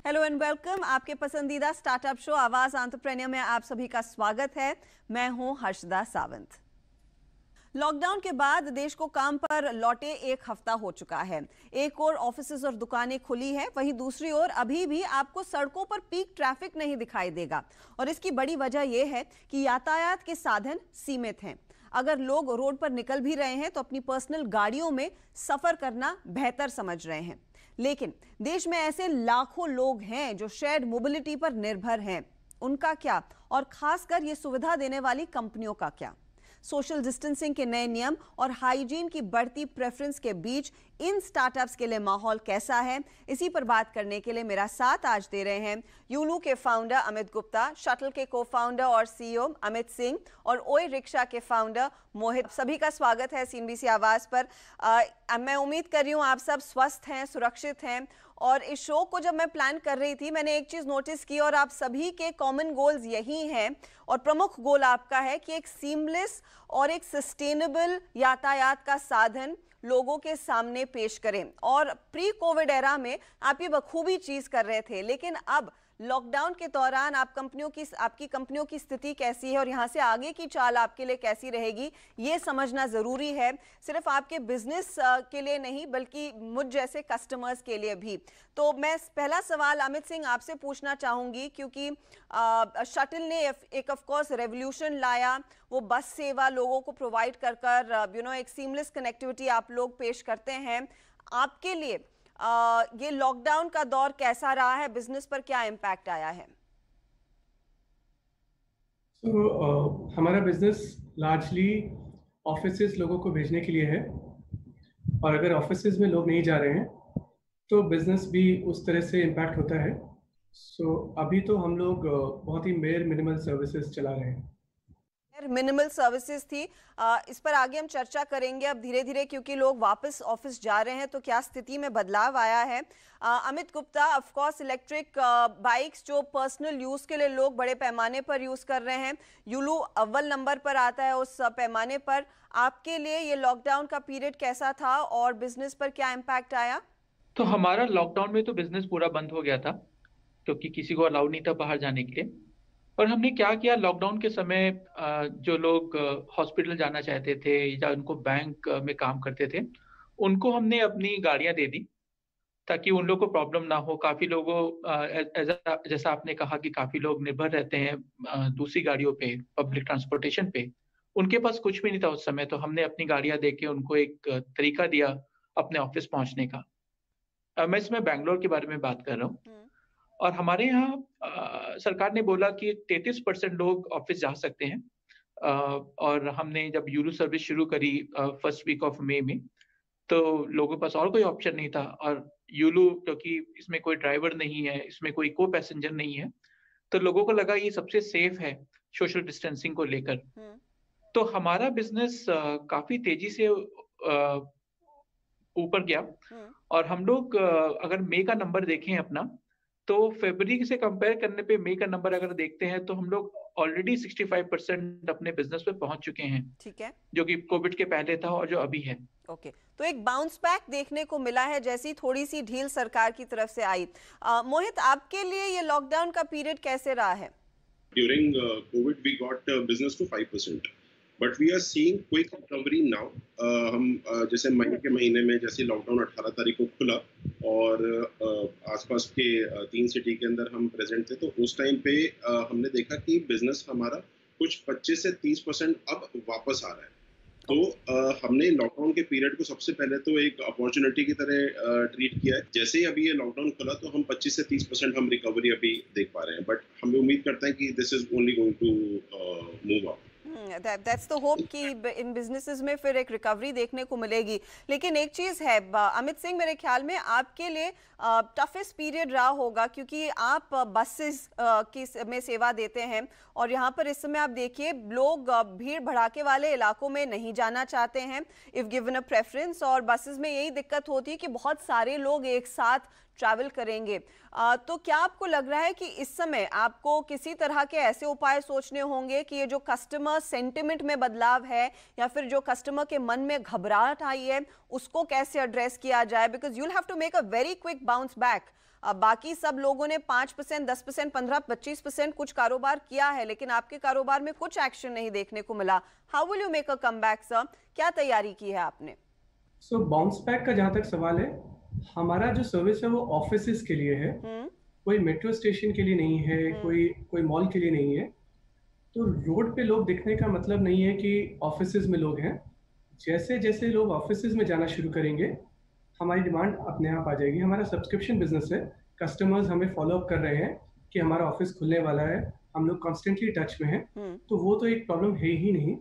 Hello and welcome. आपके पसंदीदा startup show आवाज एंटरप्रेन्योर में आप सभी का स्वागत है। मैं हूं हर्षदा सावंत। लॉकडाउन के बाद देश को काम पर लौटे एक हफ्ता हो चुका है। एक ओर ऑफिसेज और दुकानें खुली हैं, वहीं दूसरी ओर अभी भी आपको सड़कों पर पीक ट्रैफिक नहीं दिखाई देगा। और इसकी बड़ी वजह यह है कि यातायात के साधन सीमित हैं। अगर लोग रोड पर निकल भी रहे हैं तो अपनी पर्सनल गाड़ियों में सफर करना बेहतर समझ रहे हैं। लेकिन देश में ऐसे लाखों लोग हैं जो शेयर्ड मोबिलिटी पर निर्भर हैं। उनका क्या, और खासकर ये सुविधा देने वाली कंपनियों का क्या? सोशल डिस्टेंसिंग के नए नियम और हाइजीन की बढ़ती प्रेफरेंस के बीच इन स्टार्टअप्स के लिए माहौल कैसा है, इसी पर बात करने के लिए मेरा साथ आज दे रहे हैं यूलू के फाउंडर अमित गुप्ता, शटल के को फाउंडर और सीईओ अमित सिंह और ओए रिक्शा के फाउंडर मोहित। सभी का स्वागत है सीएनबीसी आवाज पर। मैं उम्मीद कर रही हूँ आप सब स्वस्थ हैं, सुरक्षित हैं। और इस शो को जब मैं प्लान कर रही थी, मैंने एक चीज नोटिस की और आप सभी के कॉमन गोल्स यही हैं और प्रमुख गोल आपका है कि एक सीमलेस और एक सस्टेनेबल यातायात का साधन लोगों के सामने पेश करें। और प्री कोविड एरा में आप ये बखूबी चीज कर रहे थे, लेकिन अब लॉकडाउन के दौरान आपकी कंपनियों की स्थिति कैसी है और यहाँ से आगे की चाल आपके लिए कैसी रहेगी, ये समझना जरूरी है। सिर्फ आपके बिजनेस के लिए नहीं, बल्कि मुझ जैसे कस्टमर्स के लिए भी। तो मैं पहला सवाल अमित सिंह आपसे पूछना चाहूंगी, क्योंकि शटल ने एक ऑफ कोर्स रेवोल्यूशन लाया। वो बस सेवा लोगों को प्रोवाइड कर एक सीमलेस कनेक्टिविटी आप लोग पेश करते हैं। आपके लिए ये लॉकडाउन का दौर कैसा रहा है, बिजनेस पर क्या इम्पैक्ट आया है? हमारा बिजनेस लार्जली ऑफिसेस लोगों को भेजने के लिए है, और अगर ऑफिसेस में लोग नहीं जा रहे हैं तो बिजनेस भी उस तरह से इम्पैक्ट होता है। अभी तो हम लोग बहुत ही मिनिमल सर्विसेज चला रहे हैं। मिनिमल सर्विसेज थी, इस पर आगे हम चर्चा करेंगे अब धीरे धीरे, क्योंकि लोग वापस ऑफिस जा रहे हैं तो क्या स्थिति में बदलाव आया है। Amit Gupta, of course electric bikes जो पर्सनल यूज के लिए लोग बड़े पैमाने पर यूज कर रहे हैं, यूलू अव्वल नंबर पर आता है उस पैमाने पर। आपके लिए ये लॉकडाउन का पीरियड कैसा था और बिजनेस पर क्या इम्पैक्ट आया? तो हमारा लॉकडाउन में तो बिजनेस पूरा बंद हो गया था, क्योंकि किसी को अलाउ नहीं था बाहर जाने के लिए। और हमने क्या किया, लॉकडाउन के समय जो लोग हॉस्पिटल जाना चाहते थे या उनको बैंक में काम करते थे, उनको हमने अपनी गाड़ियां दे दी ताकि उन लोगों को प्रॉब्लम ना हो। काफी लोगों जैसा आपने कहा कि काफी लोग निर्भर रहते हैं दूसरी गाड़ियों पे, पब्लिक ट्रांसपोर्टेशन पे। उनके पास कुछ भी नहीं था उस समय, तो हमने अपनी गाड़ियां दे के उनको एक तरीका दिया अपने ऑफिस पहुंचने का। मैं इसमें बैंगलोर के बारे में बात कर रहा हूँ। और हमारे यहाँ सरकार ने बोला कि 33% लोग ऑफिस जा सकते हैं। और हमने जब यूलू सर्विस शुरू करी फर्स्ट वीक ऑफ मई में, तो लोगों के पास और कोई ऑप्शन नहीं था। और यूलू, क्योंकि इसमें कोई ड्राइवर नहीं है, इसमें कोई को पैसेंजर नहीं है, तो लोगों को लगा ये सबसे सेफ है सोशल डिस्टेंसिंग को लेकर। तो हमारा बिजनेस काफी तेजी से ऊपर गया। और हम लोग अगर मई का नंबर देखें अपना, तो फरवरी से कंपेयर करने पे मई का नंबर अगर देखते हैं तो हम लोग ऑलरेडी 65% अपने बिजनेस पे पहुंच चुके हैं। ठीक है, जो कि कोविड के पहले था और जो अभी है। ओके, तो एक बाउंस बैक देखने को मिला है, जैसी थोड़ी सी ढील सरकार की तरफ से आई। मोहित, आपके लिए ये लॉकडाउन का पीरियड कैसे रहा है? During COVID, we got business to 5%. But we are seeing quick recovery now. हम जैसे मई के महीने में जैसे लॉकडाउन 18 तारीख को खुला और आसपास के 3 सिटी के अंदर हम प्रेजेंट थे, तो उस टाइम पे हमने देखा कि बिजनेस हमारा कुछ 25 से 30% अब वापस आ रहा है। तो हमने लॉकडाउन के पीरियड को सबसे पहले तो एक अपॉर्चुनिटी की तरह ट्रीट किया है। जैसे ही अभी ये लॉकडाउन खुला तो हम 25 से 30% हम रिकवरी अभी देख पा रहे हैं, बट हम उम्मीद करते हैं कि this is only going to move up. That's the hope कि इन बिजनेसेस में फिर एक रिकवरी देखने को मिलेगी। लेकिन एक चीज है अमित सिंह, मेरे ख्याल में आपके लिए टफेस्ट पीरियड रहा होगा, क्योंकि आप बसेस में सेवा देते हैं और यहाँ पर इस समय आप देखिए लोग भीड़ भड़ाके वाले इलाकों में नहीं जाना चाहते हैं इफ गिवन अ प्रेफरेंस। और बसेस में यही दिक्कत होती है कि बहुत सारे लोग एक साथ ट्रैवल करेंगे। तो क्या आपको लग रहा है कि इस समय आपको किसी तरह के ऐसे उपाय सोचने होंगे कि ये जो कस्टमर सेंटिमेंट में बदलाव है या फिर जो कस्टमर के मन में घबराहट आई है उसको कैसे एड्रेस किया जाए, because you will have to make a very quick bounce back. बाकी सब लोगों ने 5%, 10%, 15%, 25% कुछ कारोबार किया है, लेकिन आपके कारोबार में कुछ एक्शन नहीं देखने को मिला। How will you make a comeback sir? क्या तैयारी की है आपने? सो बाउंस बैक का जहाँ तक सवाल है, हमारा जो सर्विस है वो ऑफिसेस के लिए है, कोई मेट्रो स्टेशन के लिए नहीं है, कोई मॉल के लिए नहीं है। तो रोड पे लोग दिखने का मतलब नहीं है कि ऑफिसेस में लोग हैं। जैसे जैसे लोग ऑफिसेस में जाना शुरू करेंगे हमारी डिमांड अपने आप आ जाएगी। हमारा सब्सक्रिप्शन बिजनेस है, कस्टमर्स हमें फॉलो अप कर रहे हैं कि हमारा ऑफिस खुलने वाला है, हम लोग कॉन्स्टेंटली टच में हैं, तो वो तो एक प्रॉब्लम है ही नहीं।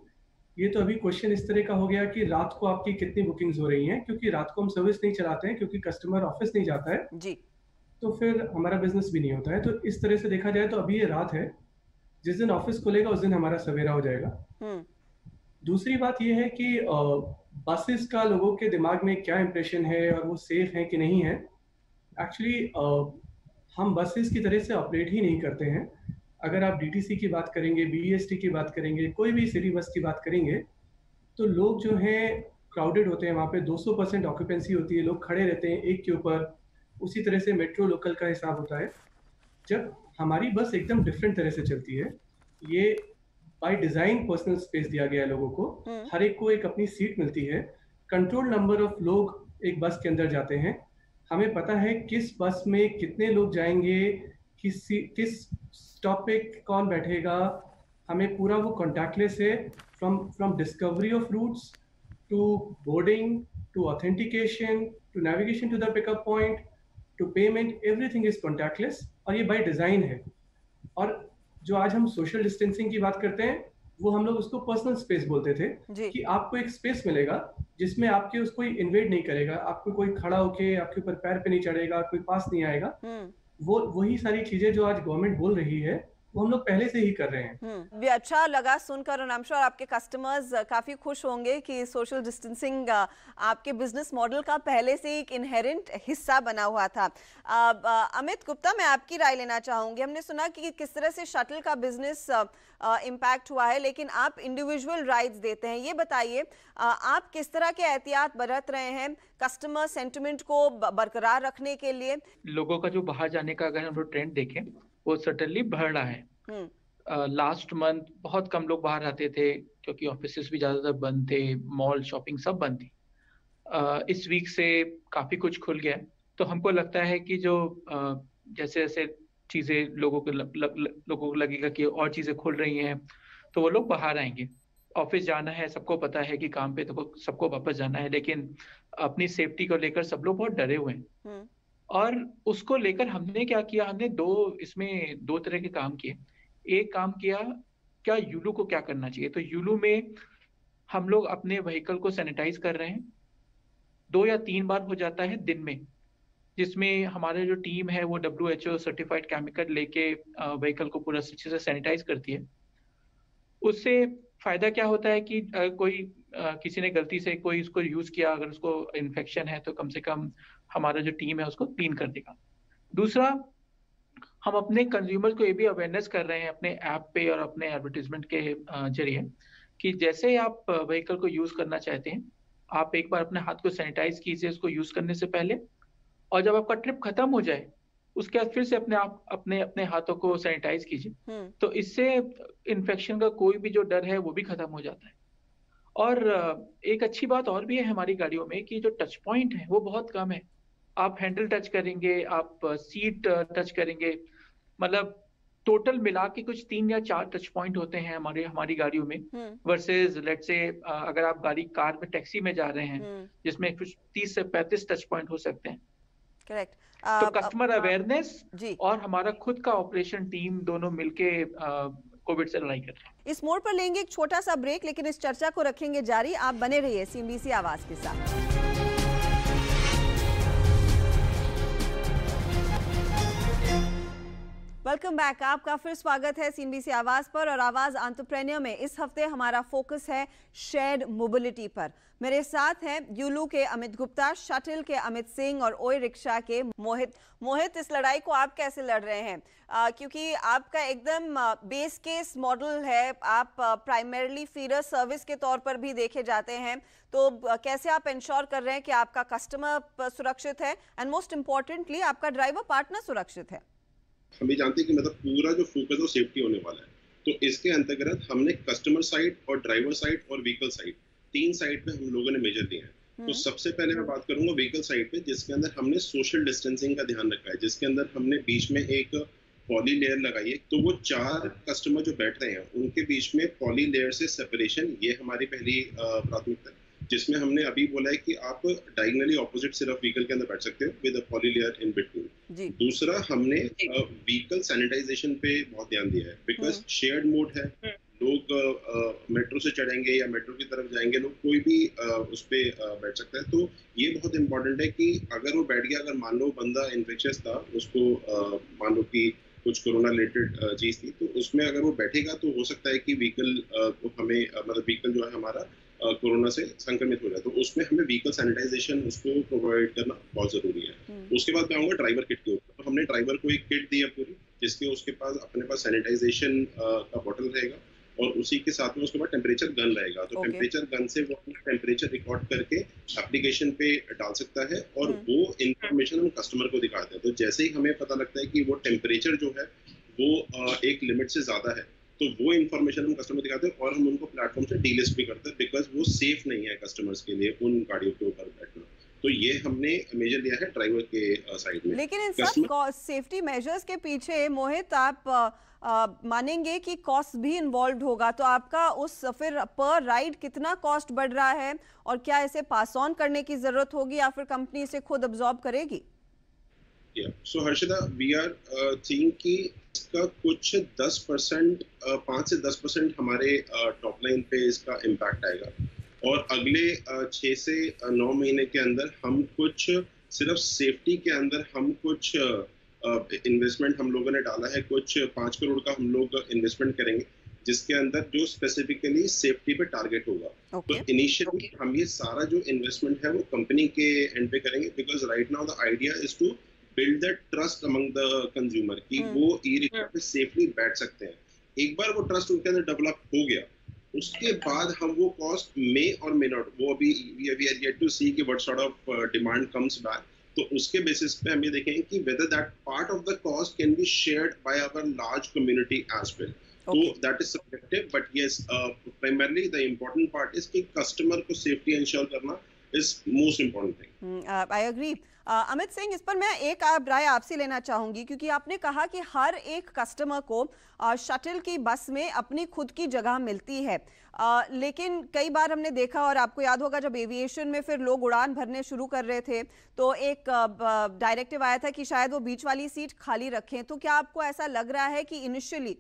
ये तो अभी क्वेश्चन इस तरह का हो गया कि रात को आपकी कितनी बुकिंग्स हो रही हैं, क्योंकि रात को हम सर्विस नहीं चलाते हैं क्योंकि कस्टमर ऑफिस नहीं जाता है जी, तो फिर हमारा बिजनेस भी नहीं होता है। तो इस तरह से देखा जाए तो अभी ये रात है, जिस दिन ऑफिस खुलेगा उस दिन हमारा सवेरा हो जाएगा। दूसरी बात ये है कि बसेस का लोगों के दिमाग में क्या इंप्रेशन है और वो सेफ है कि नहीं है। एक्चुअली हम बसेस की तरह से ऑपरेट ही नहीं करते हैं। अगर आप डीटीसी की बात करेंगे, बीईएसटी की बात करेंगे, कोई भी सिटी बस की बात करेंगे, तो लोग जो हैं क्राउडेड होते हैं, वहाँ पे 200% ऑक्यूपेंसी होती है, लोग खड़े रहते हैं एक के ऊपर। उसी तरह से मेट्रो लोकल का हिसाब होता है। जब हमारी बस एकदम डिफरेंट तरह से चलती है, ये बाय डिजाइन पर्सनल स्पेस दिया गया है लोगों को, हर एक को एक अपनी सीट मिलती है, कंट्रोल नंबर ऑफ लोग एक बस के अंदर जाते हैं, हमें पता है किस बस में कितने लोग जाएंगे, किस स्टॉप पे कौन बैठेगा, हमें पूरा वो कॉन्टैक्टलेस है। From discovery of routes to boarding to authentication to navigation to the pickup point to payment, everything is contactless और ये बाय डिजाइन है। और जो आज हम सोशल डिस्टेंसिंग की बात करते हैं वो हम लोग उसको पर्सनल स्पेस बोलते थे कि आपको एक स्पेस मिलेगा जिसमें आपके उसको इन्वेड नहीं करेगा, आपको कोई खड़ा होके आपके ऊपर पैर पे नहीं चढ़ेगा, कोई पास नहीं आएगा। वो वही सारी चीजें जो आज गवर्नमेंट बोल रही है वो हम लोग पहले से ही कर रहे हैं। भी अच्छा लगा सुनकर और आई एम श्योर आपके कस्टमर्स काफी खुश होंगे कि सोशल डिस्टेंसिंग आपके बिजनेस मॉडल का पहले से एक इनहेरेंट हिस्सा बना हुआ था। अमित गुप्ता, मैं आपकी राय लेना चाहूंगी। हमने सुना कि किस तरह से शटल का बिजनेस इम्पैक्ट हुआ है, लेकिन आप इंडिविजुअल राइड्स देते हैं। ये बताइए आप किस तरह के एहतियात बरत रहे हैं कस्टमर सेंटिमेंट को बरकरार रखने के लिए? लोगों का जो बाहर जाने का अगर हम ट्रेंड देखें वो सर्टेनली बढ़ रहा है। लास्ट मंथ बहुत कम लोग बाहर आते थे क्योंकि ऑफिसेस भी ज्यादातर बंद थे, मॉल शॉपिंग सब बंद थी। इस वीक से काफी कुछ खुल गया, तो हमको लगता है कि जो जैसे जैसे चीजें लोगों को लगेगा कि और चीजें खुल रही हैं तो वो लोग बाहर आएंगे। ऑफिस जाना है, सबको पता है कि काम पे तो सबको वापस जाना है, लेकिन अपनी सेफ्टी को लेकर सब लोग बहुत डरे हुए हैं। और उसको लेकर हमने क्या किया, हमने दो तरह के काम किए। एक काम किया, क्या यूलू को क्या करना चाहिए, तो यूलू में हम लोग अपने व्हीकल को सैनिटाइज कर रहे हैं 2 या 3 बार हो जाता है दिन में, जिसमें हमारे जो टीम है वो WHO सर्टिफाइड केमिकल लेके व्हीकल को पूरा अच्छे से सैनिटाइज करती है। उससे फायदा क्या होता है कि किसी ने गलती से कोई इसको यूज किया, अगर उसको इन्फेक्शन है तो कम से कम हमारा जो टीम है उसको क्लीन कर देगा। दूसरा, हम अपने कंज्यूमर्स को ये भी अवेयरनेस कर रहे हैं अपने ऐप पे और अपने एडवर्टीजमेंट के जरिए कि जैसे आप व्हीकल को यूज करना चाहते हैं, आप एक बार अपने हाथ को सैनिटाइज कीजिए उसको यूज करने से पहले, और जब आपका ट्रिप खत्म हो जाए उसके बाद फिर से अपने हाथों को सैनिटाइज कीजिए। तो इससे इन्फेक्शन का कोई भी जो डर है वो भी खत्म हो जाता है। और एक अच्छी बात और भी है हमारी गाड़ियों में कि जो टच पॉइंट है वो बहुत कम है। आप हैंडल टच करेंगे, आप सीट टच करेंगे, मतलब टोटल मिला के कुछ 3 या 4 टच पॉइंट होते हैं हमारी गाड़ियों में, वर्सेस लेट्स से अगर आप कार में टैक्सी में जा रहे हैं जिसमें कुछ 30 से 35 टच पॉइंट हो सकते हैं। करेक्ट। तो कस्टमर अवेयरनेस और हमारा खुद का ऑपरेशन टीम दोनों मिलके कोविड से लड़ाई कर रहे हैं। इस मोड़ पर लेंगे एक छोटा सा ब्रेक, लेकिन इस चर्चा को रखेंगे जारी। आप बने रहिए CNBC आवाज के साथ। Welcome back. आपका फिर स्वागत है CNBC आवाज पर और आवाज एंटरप्रेन्योर में। इस हफ्ते हमारा फोकस है शेयर्ड मोबिलिटी पर। मेरे साथ हैं यूलू के अमित गुप्ता, शटल के अमित सिंह और ओई रिक्शा के मोहित, इस लड़ाई को आप कैसे लड़ रहे हैं? क्योंकि आपका एकदम बेस केस मॉडल है, आप प्राइमरीली फीडर सर्विस के तौर पर भी देखे जाते हैं, तो कैसे आप इंश्योर कर रहे हैं कि आपका कस्टमर सुरक्षित है एंड मोस्ट इम्पोर्टेंटली आपका ड्राइवर पार्टनर सुरक्षित है? हम ये जानते हैं कि मतलब पूरा जो फोकस है सेफ्टी होने वाला है, तो इसके अंतर्गत हमने कस्टमर साइड और ड्राइवर साइड और व्हीकल साइड, 3 साइड पे हम लोगों ने मेजर दिए हैं। तो सबसे पहले मैं बात करूंगा व्हीकल साइड पे, जिसके अंदर हमने सोशल डिस्टेंसिंग का ध्यान रखा है, जिसके अंदर हमने बीच में एक पॉली लेयर लगाई है। तो वो 4 कस्टमर जो बैठ रहे हैं उनके बीच में पॉली लेयर से सेपरेशन, ये हमारी पहली प्राथमिकता है, जिसमें हमने अभी बोला है कि आप डायगोनली ऑपोजिट सिर्फ व्हीकल के अंदर बैठ सकते हो with a poly layer in between. दूसरा, हमने व्हीकल सैनिटाइजेशन पे बहुत ध्यान दिया है, बिकॉज शेयर्ड मोड है, लोग मेट्रो से चढ़ेंगे या मेट्रो की तरफ जाएंगे, लोग कोई भी उस पे बैठ सकता है। तो ये बहुत इंपॉर्टेंट है कि अगर वो बैठ गया, अगर मान लो बंदा इन्फेक्शियस था, उसको मान लो कि कुछ कोरोना रिलेटेड चीज थी, तो उसमें अगर वो बैठेगा तो हो सकता है कि व्हीकल को हमें मतलब व्हीकल जो है हमारा कोरोना से संक्रमित हो जाए, तो उसमें हमें व्हीकल सैनिटाइजेशन उसको प्रोवाइड करना बहुत जरूरी है। उसके बाद मैं आऊंगा ड्राइवर किट के ऊपर। तो हमने ड्राइवर को एक किट दी है पूरी, जिसके उसके पास अपने पास सैनिटाइजेशन का बॉटल रहेगा और उसी के साथ में उसके बाद टेम्परेचर गन रहेगा। तो टेम्परेचर गन से वो टेम्परेचर रिकॉर्ड करके एप्लीकेशन पे डाल सकता है और वो इंफॉर्मेशन हम कस्टमर को दिखाते हैं। तो जैसे ही हमें पता लगता है कि वो टेम्परेचर जो है वो एक लिमिट से ज्यादा है, तो वो इन्फॉर्मेशन हम कस्टमर दिखाते हैं और हम उनको प्लेटफॉर्म से डीलिस्ट भी करते हैं, बिकॉज वो सेफ नहीं है कस्टमर्स के लिए उन गाड़ियों के ऊपर बैठना। तो ये हमने मेजर लिया है ड्राइवर के साइड में। लेकिन इन सब सेफ्टी मेजर्स के पीछे मोहित आप मानेंगे कि कॉस्ट भी इन्वॉल्व होगा, तो आपका उस फिर पर राइड कितना कॉस्ट बढ़ रहा है और क्या इसे पास ऑन करने की जरूरत होगी या फिर कंपनी इसे खुद अब्सॉर्ब करेगी? सो हर्षिता, वी आर थिंकिंग कि इसका कुछ 10%, 5 से 10% हमारे टॉप लाइन पे इसका इम्पैक्ट आएगा और अगले 6 से 9 महीने के अंदर हम कुछ सिर्फ सेफ्टी के अंदर हम कुछ इन्वेस्टमेंट हम लोगों ने डाला है, कुछ 5 करोड़ का हम लोग इन्वेस्टमेंट करेंगे, जिसके अंदर जो स्पेसिफिकली सेफ्टी पे टारगेट होगा। तो इनिशियली हम ये सारा जो इन्वेस्टमेंट है वो कंपनी के एंड पे करेंगे, because right now the idea is to build that trust among the consumer कि वो ई रिक्शा पे सेफली बैठ सकते हैं। एक बार वो ट्रस्ट उनके अंदर डेवलप हो गया, उसके बाद हम वो कॉस्ट मे और मे नॉट, वो अभी we are yet to see कि what sort of demand comes back, तो उसके बेसिस पे हम ये देखेंगे कि whether that part of the cost can be shared by our large community as well. तो that is subjective, but yes primarily the important part is कि customer को सेफ्टी इंश्योर करना is most important thing. I agree. Amit Singh, इस पर मैं एक राय आपसे लेना चाहूंगी, क्योंकि आपने कहा कि हर एक कस्टमर को शटल की बस में अपनी खुद की जगह मिलती है, लेकिन कई बार हमने देखा और आपको याद होगा जब एविएशन में फिर लोग उड़ान भरने शुरू कर रहे थे तो एक डायरेक्टिव आया था कि शायद वो बीच वाली सीट खाली रखें। तो क्या आपको ऐसा लग रहा है कि इनिशियली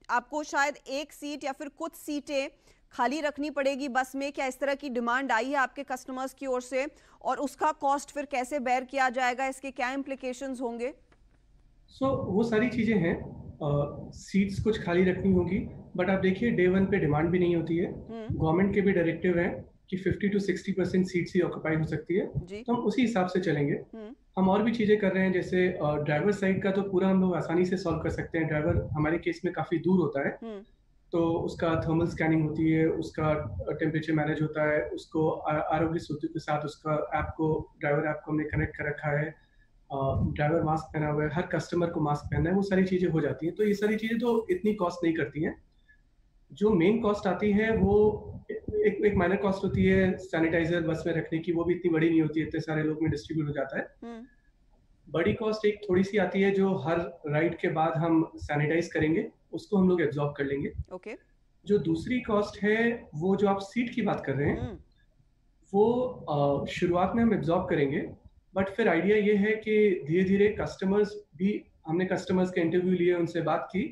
आपको शायद एक सीट या फिर कुछ सीटें खाली रखनी पड़ेगी बस में? क्या इस तरह की डिमांड आई है आपके कस्टमर्स की ओर से और उसका कॉस्ट फिर कैसे बेयर किया जाएगा, इसके क्या इम्प्लीकेशंस होंगे? वो सारी चीजें हैं, सीट्स कुछ खाली रखनी होगी, बट आप देखिए डे 1 पे डिमांड भी नहीं होती है। गवर्नमेंट के भी डायरेक्टिव है कि 50 to 60% सीट्स ही ऑक्यूपाई हो सकती है, तो हम उसी हिसाब से चलेंगे। हम और भी चीजें कर रहे हैं, जैसे ड्राइवर साइड का तो पूरा हम लोग आसानी से सॉल्व कर सकते हैं। ड्राइवर हमारे केस में काफी दूर होता है, तो उसका थर्मल स्कैनिंग होती है, उसका टेम्परेचर मैनेज होता है, उसको आरोग्य सेतु के साथ उसका ऐप को, ड्राइवर ऐप को हमने कनेक्ट कर रखा है, ड्राइवर मास्क पहना हुआ है, हर कस्टमर को मास्क पहनना है, वो सारी चीजें हो जाती हैं। तो ये सारी चीजें तो इतनी कॉस्ट नहीं करती हैं। जो मेन कॉस्ट आती है वो एक माइनर कॉस्ट होती है सैनिटाइजर बस में रखने की, वो भी इतनी बड़ी नहीं होती है, इतने सारे लोग में डिस्ट्रीब्यूट हो जाता है। बड़ी कॉस्ट एक थोड़ी सी आती है जो हर राइड के बाद हम सैनिटाइज करेंगे, उसको हम लोग एब्जॉर्ब कर लेंगे। जो दूसरी कॉस्ट है वो जो आप सीट की बात कर रहे हैं, वो शुरुआत में हम एब्जॉर्ब करेंगे, बट फिर आइडिया ये है कि धीरे धीरे कस्टमर्स भी, हमने कस्टमर्स के इंटरव्यू लिए, उनसे बात की,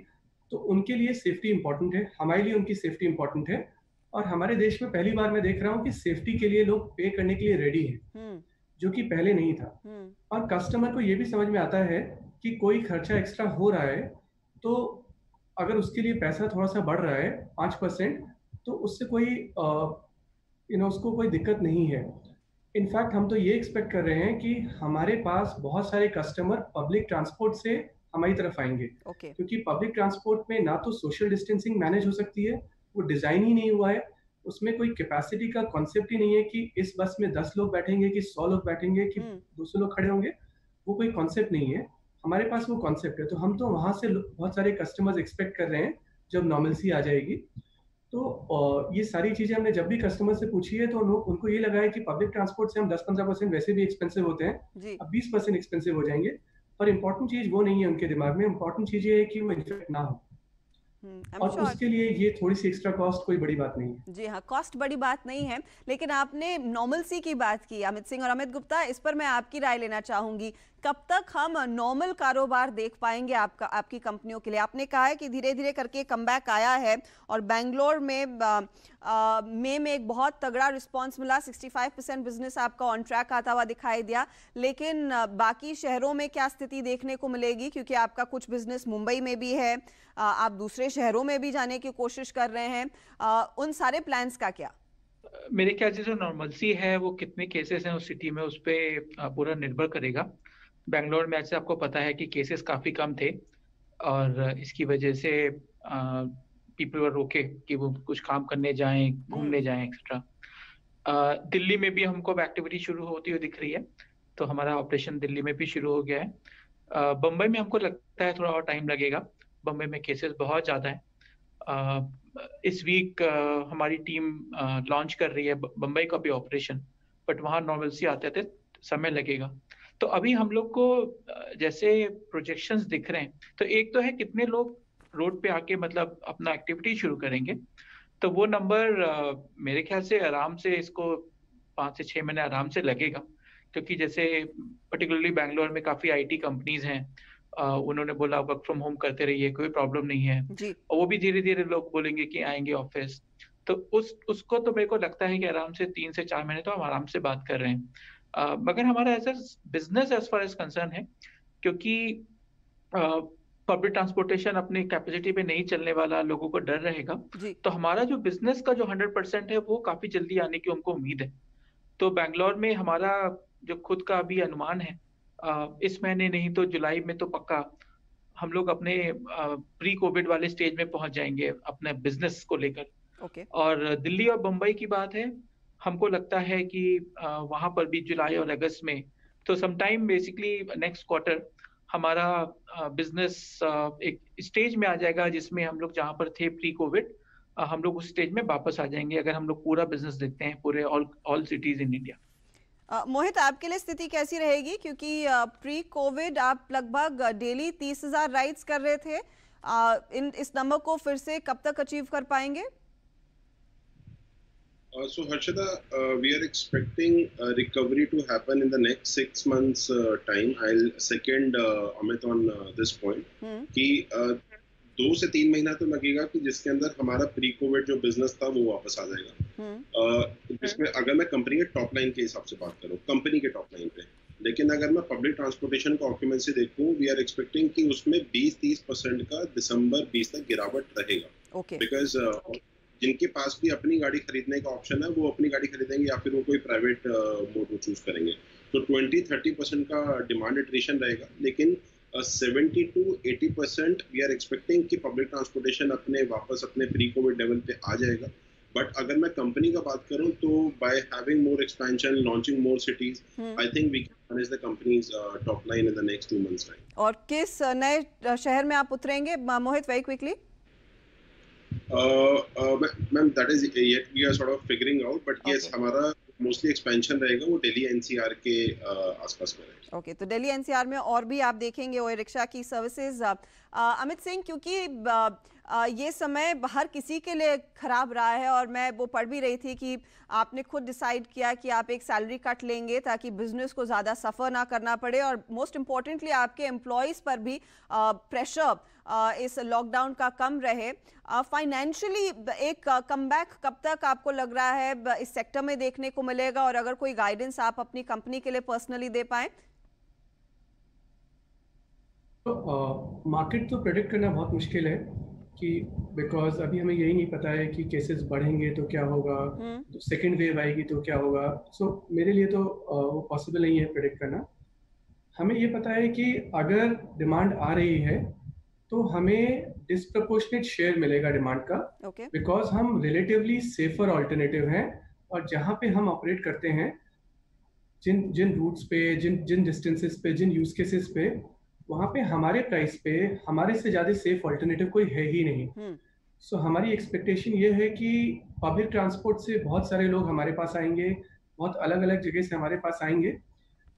तो उनके लिए सेफ्टी इंपॉर्टेंट है, हमारे लिए उनकी सेफ्टी इंपॉर्टेंट है। और हमारे देश में पहली बार मैं देख रहा हूँ कि सेफ्टी के लिए लोग पे करने के लिए रेडी हैं, जो कि पहले नहीं था। और कस्टमर को ये भी समझ में आता है कि कोई खर्चा एक्स्ट्रा हो रहा है, तो अगर उसके लिए पैसा थोड़ा सा बढ़ रहा है 5%, तो उससे कोई उसको कोई दिक्कत नहीं है। इनफैक्ट हम तो ये एक्सपेक्ट कर रहे हैं कि हमारे पास बहुत सारे कस्टमर पब्लिक ट्रांसपोर्ट से हमारी तरफ आएंगे, क्योंकि पब्लिक ट्रांसपोर्ट में ना तो सोशल डिस्टेंसिंग मैनेज हो सकती है, वो डिज़ाइन ही नहीं हुआ है, उसमें कोई कैपेसिटी का कॉन्सेप्ट ही नहीं है कि इस बस में 10 लोग बैठेंगे कि 100 लोग बैठेंगे कि 200 लोग खड़े होंगे, वो कोई कॉन्सेप्ट नहीं है। हमारे पास वो कॉन्सेप्ट है, तो हम तो वहाँ से बहुत सारे कस्टमर्स एक्सपेक्ट कर रहे हैं जब नॉर्मलसी आ जाएगी। तो ये सारी चीज़ें हमने जब भी कस्टमर से पूछी है, तो उनको ये लगा है कि पब्लिक ट्रांसपोर्ट से हम 10-15% वैसे भी एक्सपेंसिव होते हैं, अब 20% एक्सपेंसिव हो जाएंगे। पर इंपॉर्टेंट चीज़ वो नहीं है उनके दिमाग में, इंपॉर्टेंट चीज़ ये है कि वो इन्फेक्ट ना हो, और उसके लिए ये थोड़ी सी एक्स्ट्रा कॉस्ट कोई बड़ी बात नहीं है। जी हाँ, कॉस्ट बड़ी बात नहीं है, लेकिन आपने नॉर्मलसी की बात की अमित सिंह और अमित गुप्ता, इस पर मैं आपकी राय लेना चाहूंगी। कब तक हम नॉर्मल कारोबार देख पाएंगे आपकी कंपनियों के लिए? आपने कहा है कि धीरे धीरे करके कमबैक आया है और बेंगलोर में में एक बहुत तगड़ा रिस्पांस मिला, 65% बिजनेस आपका ऑन ट्रैक आता हुआ दिखाई दिया। लेकिन बाकी शहरों में क्या स्थिति देखने को मिलेगी, क्योंकि आपका कुछ बिजनेस मुंबई में भी है, आप दूसरे शहरों में भी जाने की कोशिश कर रहे हैं, उन सारे प्लान्स का क्या? मेरे ख्याल से जो नॉर्मलसी है वो कितने केसेस हैं उस सिटी में, उस पर पूरा निर्भर करेगा। बेंगलोर में ऐसे आपको पता है कि केसेस काफ़ी कम थे और इसकी वजह से पीपल वर रोके कि वो कुछ काम करने जाएं, घूमने जाएं एक्सेट्रा। दिल्ली में भी हमको अब एक्टिविटी शुरू होती हुई दिख रही है, तो हमारा ऑपरेशन दिल्ली में भी शुरू हो गया है। बम्बई में हमको लगता है थोड़ा और टाइम लगेगा, बम्बई में केसेस बहुत ज़्यादा हैं। इस वीक हमारी टीम लॉन्च कर रही है बम्बई का भी ऑपरेशन, बट वहाँ नॉर्मलसी आते आते समय लगेगा। तो अभी हम लोग को जैसे प्रोजेक्शंस दिख रहे हैं, तो एक तो है कितने लोग रोड पे आके मतलब अपना एक्टिविटी शुरू करेंगे, तो वो नंबर मेरे ख्याल से आराम से इसको 5 से 6 महीने आराम से लगेगा, क्योंकि जैसे पर्टिकुलरली बेंगलोर में काफ़ी IT कंपनीज हैं, उन्होंने बोला वर्क फ्रॉम होम करते रहिए, कोई प्रॉब्लम नहीं है, और वो भी धीरे धीरे लोग बोलेंगे कि आएंगे ऑफिस, तो उसको तो मेरे को लगता है कि आराम से 3 से 4 महीने तो हम आराम से बात कर रहे हैं। मगर हमारा ऐसा business as far as concern है, क्योंकि पब्लिक ट्रांसपोर्टेशन अपनी कैपेसिटी पे नहीं चलने वाला, लोगों को डर रहेगा, तो हमारा जो बिजनेस का जो 100% है वो काफी जल्दी आने की हमको उम्मीद है। तो बेंगलोर में हमारा जो खुद का अभी अनुमान है, इस महीने नहीं तो जुलाई में तो पक्का हम लोग अपने प्री कोविड वाले स्टेज में पहुंच जाएंगे अपने बिजनेस को लेकर। और दिल्ली और मुंबई की बात है, हमको लगता है कि वहां पर भी जुलाई और अगस्त में, तो समटाइम बेसिकली नेक्स्ट क्वार्टर हमारा बिजनेस एक स्टेज में आ जाएगा जिसमें हम लोग जहां पर थे प्री कोविड, हम लोग उस स्टेज में वापस आ जाएंगे, अगर हम लोग पूरा बिजनेस देखते हैं पूरे ऑल सिटीज इन इंडिया। मोहित, आपके लिए स्थिति कैसी रहेगी, क्योंकि प्री कोविड आप लगभग डेली 30,000 राइड्स कर रहे थे, इस नंबर को फिर से कब तक अचीव कर पाएंगे? So Harshada, we are expecting recovery to happen in the next 6 months time. I'll second Amit on this point कि 2 से 3 महीना तो लगेगा कि जिसके अंदर हमारा प्री कोविड जो बिजनेस था वो वापस आ जाएगा। जिसमें अगर मैं कंपनी के टॉप लाइन के हिसाब से बात करूँ, कंपनी के टॉप लाइन पे, लेकिन अगर मैं पब्लिक ट्रांसपोर्टेशन का ऑक्यूपेंसी देखूँ, वी आर एक्सपेक्टिंग कि उसमें 20-30% का दिसंबर 20 तक गिरावट रहेगा। बिकॉज जिनके पास भी अपनी गाड़ी खरीदने का ऑप्शन है वो अपनी गाड़ी खरीदेंगे या फिर वो कोई प्राइवेट मोड को चूज करेंगे, तो 20-30% का डिमांड एट्रिशन रहेगा। लेकिन 70 to 80% वी आर एक्सपेक्टिंग कि पब्लिक ट्रांसपोर्टेशन वापस अपने प्री कोविड लेवल पे आ जाएगा। बट अगर मैं कंपनी का बात करूं तो by having more expansion, launching more cities, I think we can manage the company's top line in the next 2 months time. और किस नए शहर में आप उतरेंगे Mohit, very quickly? Ma'am that is yet we are sort of figuring out, but yes हमारा mostly expansion रहेगा वो दिल्ली NCR के आसपास में रहेगा। ओके, तो दिल्ली NCR में और भी आप देखेंगे ओए रिक्शा की सर्विसेज। अमित सिंह, क्योंकि ये समय हर किसी के लिए खराब रहा है, और मैं वो पढ़ भी रही थी कि आपने खुद डिसाइड किया कि आप एक सैलरी कट लेंगे ताकि बिजनेस को ज़्यादा सफ़र ना करना पड़े, और मोस्ट इम्पॉर्टेंटली आपके एम्प्लॉयज़ पर भी प्रेशर इस लॉकडाउन का कम रहे। फाइनेंशियली एक कमबैक कब तक आपको लग रहा है इस सेक्टर में देखने को मिलेगा, और अगर कोई गाइडेंस आप अपनी कंपनी के लिए पर्सनली दे पाएं? मार्केट तो प्रेडिक्ट करना बहुत मुश्किल है कि बिकॉज अभी हमें यही नहीं पता है कि केसेस बढ़ेंगे तो क्या होगा, तो सेकेंड वेव आएगी तो क्या होगा। सो मेरे लिए तो वो पॉसिबल नहीं है प्रेडिक्ट करना। हमें ये पता है कि अगर डिमांड आ रही है तो हमें डिस्प्रपोर्शनेट शेयर मिलेगा डिमांड का, बिकॉज हम रिलेटिवली सेफर ऑल्टरनेटिव हैं, और जहाँ पे हम ऑपरेट करते हैं, जिन रूट्स पे, जिन डिस्टेंसेस पे, जिन यूज केसेस पे, वहाँ पे हमारे प्राइस पे हमारे से ज़्यादा सेफ ऑल्टरनेटिव कोई है ही नहीं। सो हमारी एक्सपेक्टेशन ये है कि पब्लिक ट्रांसपोर्ट से बहुत सारे लोग हमारे पास आएंगे, बहुत अलग अलग जगह से हमारे पास आएंगे,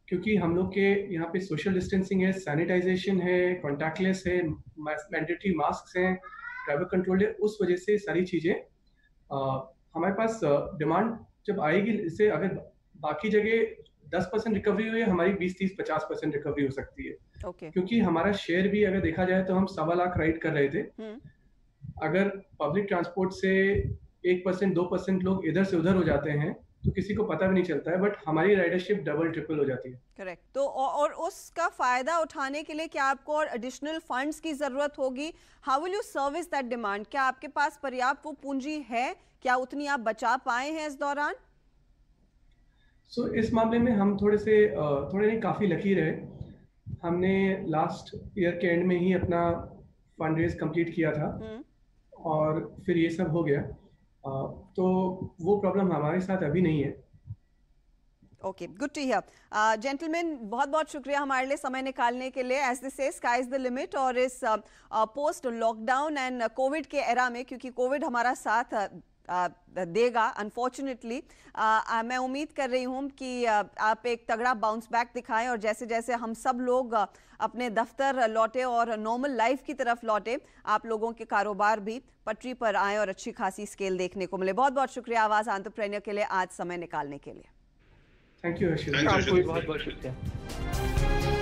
क्योंकि हम लोग के यहाँ पे सोशल डिस्टेंसिंग है, सैनिटाइजेशन है, कॉन्टैक्टलेस है, मैंडेटरी मास्क हैं, ड्राइवर कंट्रोल है। उस वजह से सारी चीज़ें हमारे पास डिमांड जब आएगी, इससे अगर बाकी जगह 10% रिकवरी हुई है, हमारी 20-30-50% रिकवरी हो सकती है। क्योंकि हमारा शेयर भी अगर देखा जाए तो हम 1.25 लाख राइड कर रहे थे। अगर पब्लिक ट्रांसपोर्ट से 1% 2% लोग इधर से उधर हो जाते हैं तो किसी को पता भी नहीं चलता है, बट हमारी राइडरशिप डबल ट्रिपल हो जाती है। करेक्ट। तो और उसका फायदा उठाने के लिए क्या आपको और एडिशनल फंड्स की जरूरत होगी? How will you service that demand? क्या आपके पास पर्याप्त वो पूंजी है? क्या उतनी आप बचा पाए हैं इस दौरान? इस मामले में हम थोड़े नहीं, काफ़ी लकी रहे। हमने लास्ट ईयर के एंड में ही अपना फंड रेज कंप्लीट किया था और फिर ये सब हो गया, तो वो प्रॉब्लम हमारे साथ अभी नहीं है। Okay, good to hear. Gentleman, बहुत बहुत शुक्रिया हमारे लिए समय निकालने के लिए। एज दे से स्काई इज द लिमिट, और इस पोस्ट लॉकडाउन एंड कोविड के एरा में, क्योंकि कोविड हमारा साथ देगा अनफॉर्चुनेटली, मैं उम्मीद कर रही हूँ कि आप एक तगड़ा बाउंस बैक दिखाएं, और जैसे जैसे हम सब लोग अपने दफ्तर लौटे और नॉर्मल लाइफ की तरफ लौटे, आप लोगों के कारोबार भी पटरी पर आए और अच्छी खासी स्केल देखने को मिले। बहुत बहुत शुक्रिया आवाज एंटरप्रेन्योर के लिए आज समय निकालने के लिए। Thank you. आपको भी बहुत बहुत शुक्रिया।